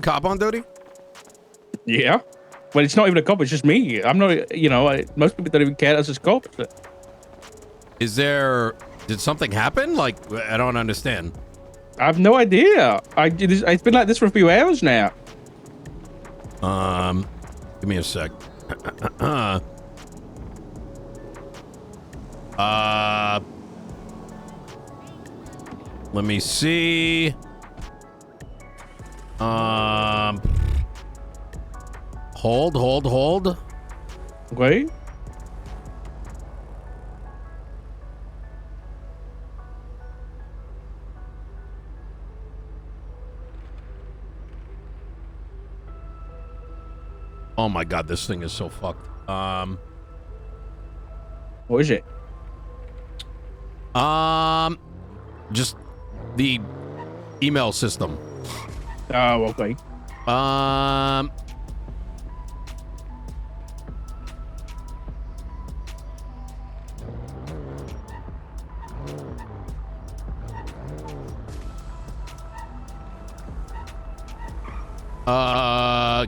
cop on duty? Yeah. Well, it's not even a cop. It's just me. I'm not, most people don't even care as a cop. Did something happen? Like, I don't understand. I have no idea. It's been like this for a few hours now. Give me a sec. Let me see. Hold. Wait. Oh my god, this thing is so fucked. What is it? Just the email system. Oh, okay.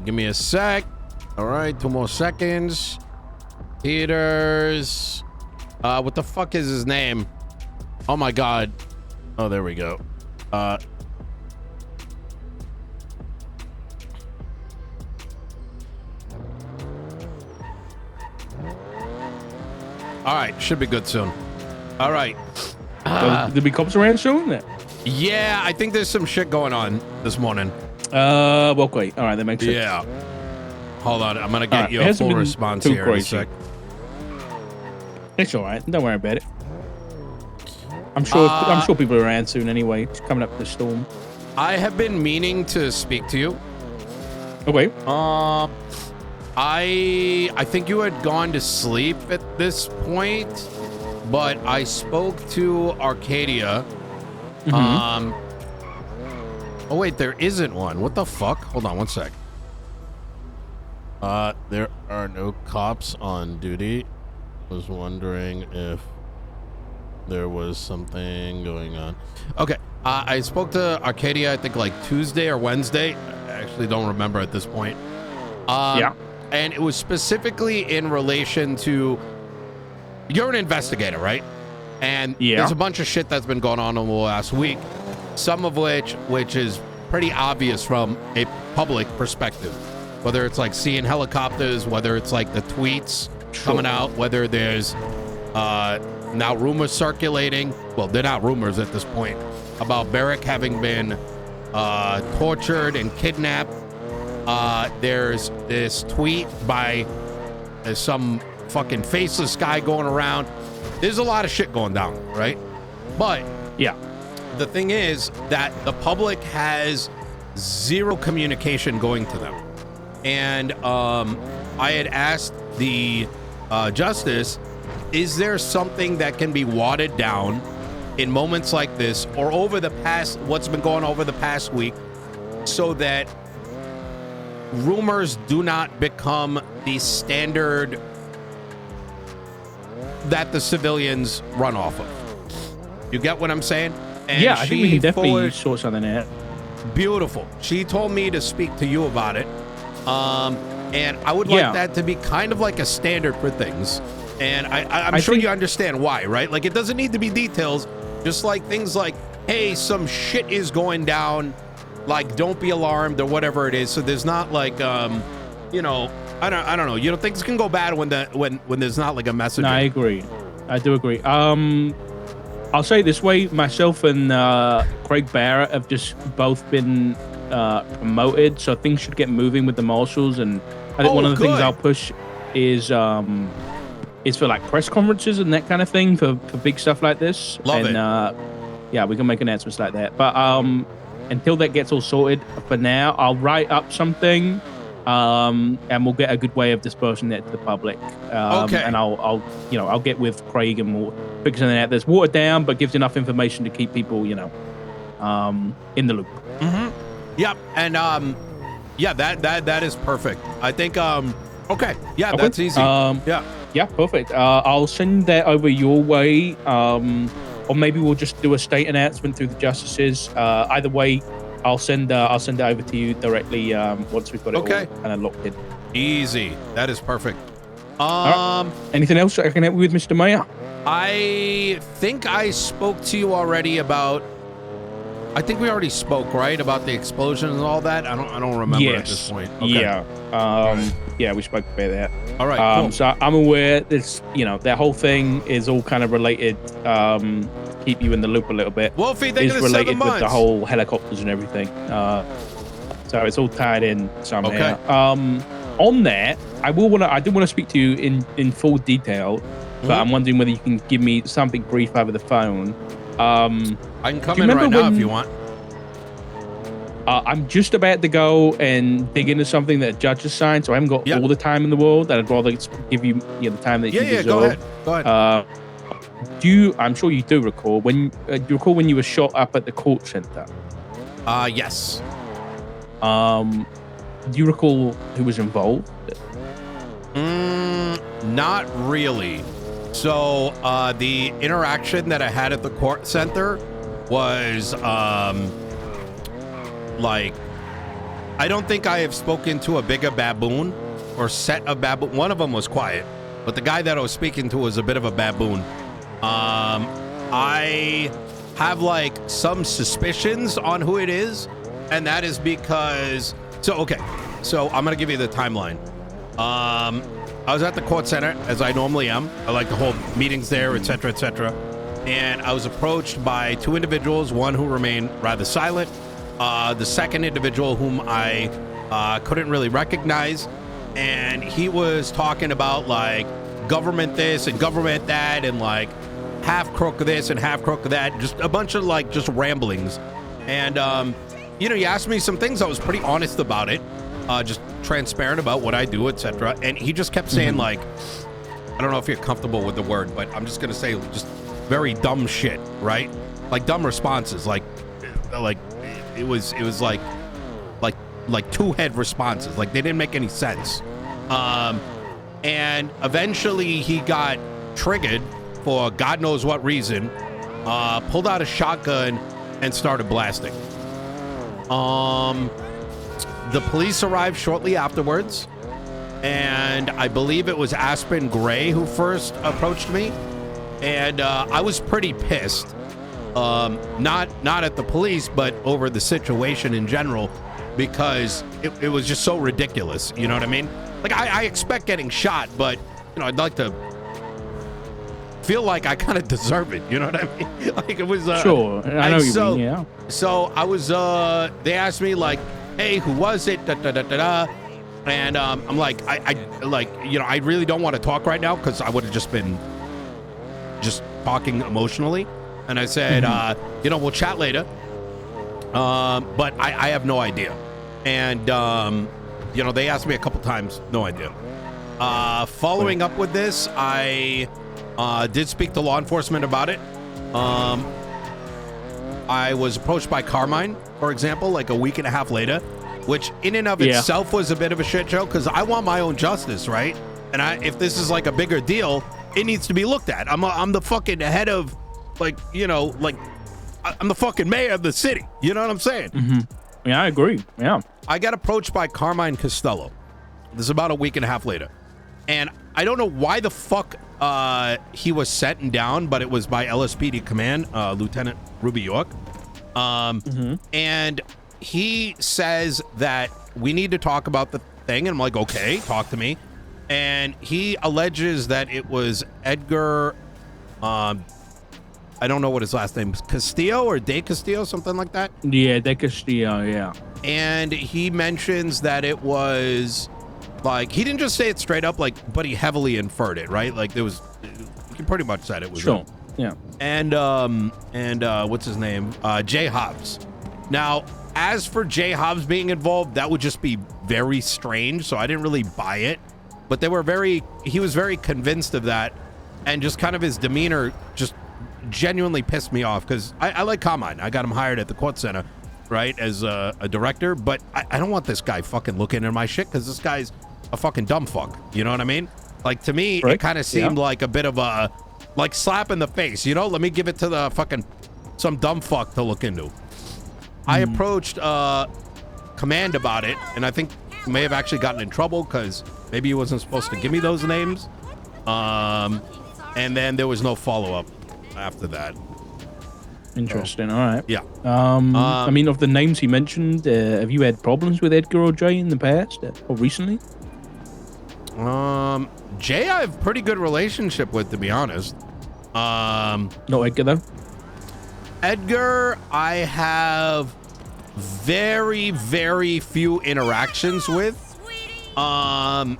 Give me a sec. All right, 2 more seconds. Peters. What the fuck is his name? Oh my god. Oh, there we go. All right, should be good soon. All right. There'll be cops around soon? Yeah, I think there's some shit going on this morning. Okay. All right, that makes sense. Yeah. Hold on, I'm gonna get you a full response here in a sec. It's all right. Don't worry about it. I'm sure people are around soon anyway. It's coming up to the storm. I have been meaning to speak to you. Okay. I think you had gone to sleep at this point, but I spoke to Arcadia. Mm-hmm. Oh wait, there isn't one. What the fuck? Hold on one sec. There are no cops on duty. Was wondering if there was something going on. Okay. I spoke to Arcadia, I think like Tuesday or Wednesday. I actually don't remember at this point. Yeah. And it was specifically in relation to, you're an investigator, right? And there's a bunch of shit that's been going on over the last week. Some of which is pretty obvious from a public perspective. Whether it's like seeing helicopters, whether it's like the tweets coming out, whether there's now rumors circulating. Well, they're not rumors at this point, about Beric having been tortured and kidnapped. There's this tweet by some fucking faceless guy going around. There's a lot of shit going down, right? But yeah, the thing is that the public has zero communication going to them. And I had asked the justice, is there something that can be watered down in moments like this or over the past, what's been going over the past week, so that rumors do not become the standard that the civilians run off of? You get what I'm saying? And yeah, I think we can definitely sort something out. Beautiful. She told me to speak to you about it. And I would like that to be kind of like a standard for things. And I'm sure you understand why, right? Like, it doesn't need to be details, just like things like, hey, some shit is going down, like, don't be alarmed or whatever it is. So there's not like, you know, I don't know. You know, things can go bad when there's not like a message. No, I agree. I do agree. I'll say it this way: myself and Craig Barrett have just both been promoted, so things should get moving with the marshals. And I think one of the things I'll push is for like press conferences and that kind of thing for big stuff like this. Love it. Yeah, we can make announcements like that. But until that gets all sorted, for now, I'll write up something. And we'll get a good way of dispersing that to the public. Okay. And I'll get with Craig and we'll figure something out that's watered down but gives enough information to keep people, in the loop. Mm-hmm. Yep. And yeah, that is perfect. I think okay. Yeah, that's easy. Yeah, perfect. I'll send that over your way. Or maybe we'll just do a state announcement through the justices. Either way, I'll send it over to you directly once we've got it all kind of locked in. Easy. That is perfect. Right. Anything else I can help you with, Mr. Mayor? I think I spoke to you already about. I think we already spoke, right, about the explosion and all that. I don't remember at this point. Okay. Yeah. Yeah, we spoke about that. All right. Cool. So I'm aware this, that whole thing is all kind of related. Keep you in the loop a little bit. Wolfie, is related with the whole helicopters and everything. So it's all tied in somehow. Okay. On that, I do want to speak to you in full detail, but I'm wondering whether you can give me something brief over the phone. I can come in right now if you want. I'm just about to go and dig into something that a judge has signed, so I haven't got all the time in the world. I'd rather give you the time that you deserve. Go ahead. I'm sure you do recall when you were shot up at the court center. Yes. Do you recall who was involved? Not really. So the interaction that I had at the court center was like, I don't think I have spoken to a bigger baboon or set of baboon. One of them was quiet, but the guy that I was speaking to was a bit of a baboon. I have like some suspicions on who it is, and that is because so I'm gonna give you the timeline. I was at the court center as I normally am. I like to hold meetings there, etc., etc. And I was approached by two individuals, one who remained rather silent, the second individual whom I couldn't really recognize, and he was talking about like government this and government that and like half crook this and half crook that, just a bunch of like just ramblings. And he asked me some things. I was pretty honest about it, just transparent about what I do, etc. And he just kept saying like, I don't know if you're comfortable with the word, but I'm just gonna say just very dumb shit, right? Like dumb responses, like it was like two head responses, like they didn't make any sense. And eventually he got triggered for God knows what reason, pulled out a shotgun and started blasting. The police arrived shortly afterwards, and I believe it was Aspen Gray who first approached me, and I was pretty pissed. Not at the police, but over the situation in general, because it was just so ridiculous. You know what I mean? Like I expect getting shot, but I'd like to feel like I kind of deserve it. You know what I mean? Like it was sure. I know what you mean. Yeah. So I was. They asked me like, "Hey, who was it?" Da, da, da, da, da. And I'm like, I really don't want to talk right now because I would have just been talking emotionally. And I said, we'll chat later. But I have no idea. And they asked me a couple times, no idea. Following up with this, I did speak to law enforcement about it. I was approached by Carmine, for example, like a week and a half later, which in and of itself was a bit of a shit show because I want my own justice, right? And if this is like a bigger deal, it needs to be looked at. I'm the fucking head of, I'm the fucking mayor of the city. You know what I'm saying? Mm-hmm. Yeah, I agree. Yeah. I got approached by Carmine Costello. This is about a week and a half later. And I don't know why the fuck he was sent down, but it was by LSPD command, Lieutenant Ruby York. And he says that we need to talk about the thing. And I'm like, okay, talk to me. And he alleges that it was Edgar, I don't know what his last name is, Castillo or De Castillo, something like that. Yeah, De Castillo, yeah. And he mentions that it was like, he didn't just say it straight up, like, but he heavily inferred it, right? Like there was, he pretty much said it was. Sure. Yeah. And what's his name? Jay Hobbs. Now, as for Jay Hobbs being involved, that would just be very strange. So I didn't really buy it, but he was very convinced of that. And just kind of his demeanor just genuinely pissed me off because I like Carmine. I got him hired at the court center, right, as a director, but I don't want this guy fucking looking at my shit because this guy's a fucking dumb fuck. You know what I mean? Like, to me, it kind of seemed like a bit of a, like, slap in the face, let me give it to the fucking, some dumb fuck to look into. I approached Command about it, and I think he may have actually gotten in trouble because maybe he wasn't supposed to give me those names. And then there was no follow-up after that. Interesting. All right. Yeah. I mean, of the names he mentioned, have you had problems with Edgar or Jay in the past or recently? Jay, I have a pretty good relationship with, to be honest. No Edgar though. Edgar, I have very, very few interactions with. And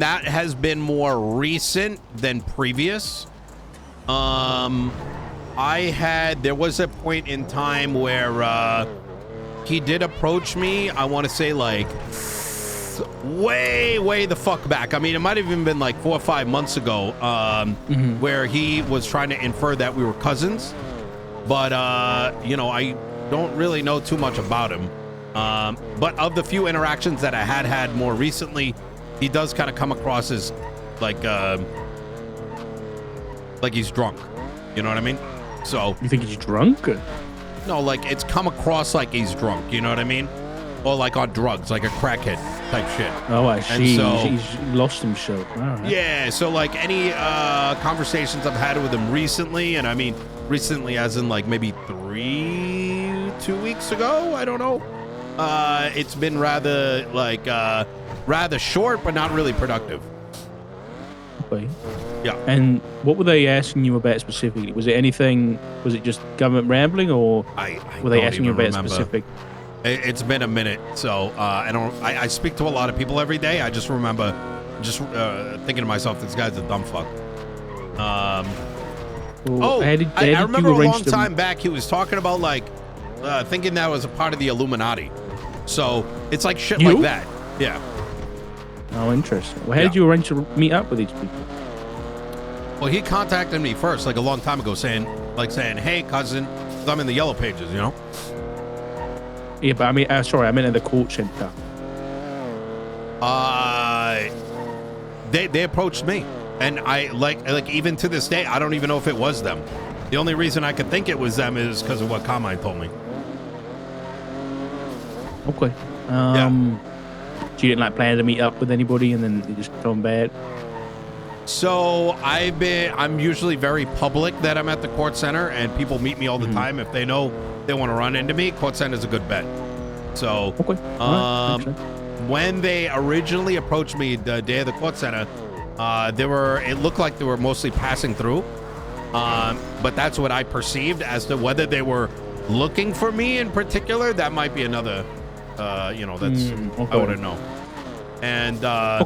that has been more recent than previous. There was a point in time where he did approach me. I want to say like way the fuck back. I mean, it might have even been like 4 or 5 months ago, where he was trying to infer that we were cousins. But you know, I don't really know too much about him. But of the few interactions that I had more recently, he does kind of come across as like he's drunk. You know what I mean? So you think he's drunk? No, like it's come across like he's drunk. You know what I mean? Or like on drugs, like a crackhead type shit. Oh, I see. So, he's lost himself. All right. Yeah. So like any conversations I've had with him recently, and I mean recently as in like maybe 2 weeks ago. I don't know. It's been rather like rather short, but not really productive. Okay. Yeah. And what were they asking you about specifically? Was it anything? Was it just government rambling, or were they asking you about specific? It's been a minute, so I speak to a lot of people every day. I just remember thinking to myself, this guy's a dumb fuck. I remember a long time back he was talking about like thinking that was a part of the Illuminati. So it's like shit like that. Yeah. Oh, interesting. Well, how did you arrange to meet up with these people? Well, he contacted me first, like a long time ago, saying, "Hey, cousin, I'm in the Yellow Pages," you know. Yeah, but I mean, sorry, I meant at the court center. They approached me, and I like even to this day, I don't even know if it was them. The only reason I could think it was them is because of what Carmine told me. Okay. So you didn't like plan to meet up with anybody, and then you just come back. So I'm usually very public that I'm at the court center, and people meet me all the time. If they know they want to run into me, court center is a good bet. So when they originally approached me the day of the court center, it looked like they were mostly passing through, but that's what I perceived. As to whether they were looking for me in particular, that might be another I wouldn't know. And all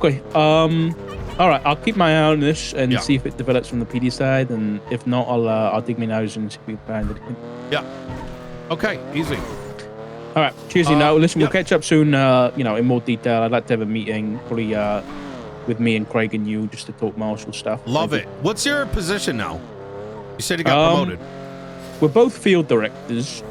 right, I'll keep my eye on this and see if it develops from the PD side, and if not, I'll dig my nose and see if we can find it. Yeah. Okay, easy. All right, cheers, Nino. Listen, we'll catch up soon, in more detail. I'd like to have a meeting, probably with me and Craig and you, just to talk martial stuff. Love it. What's your position now? You said you got promoted. We're both field directors,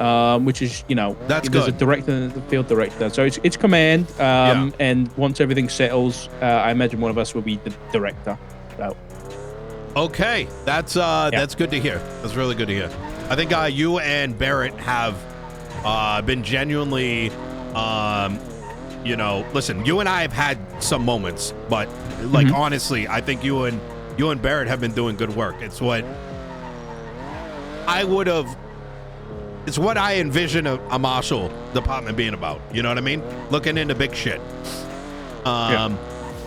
which is, that's there's good. a director and a field director. So it's command, and once everything settles, I imagine one of us will be the director. So. Okay, that's good to hear. That's really good to hear. I think you and Beric have been genuinely, listen, you and I have had some moments, but like honestly, I think you and Beric have been doing good work. It's what I envision a marshal department being about. You know what I mean? Looking into big shit.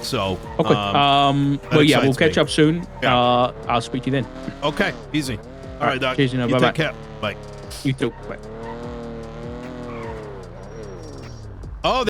So okay. We'll catch up soon. I'll speak to you then. Okay, easy. All right, Doc. Cheers, you bye-bye. take care. Bye. You too. Bye. Oh.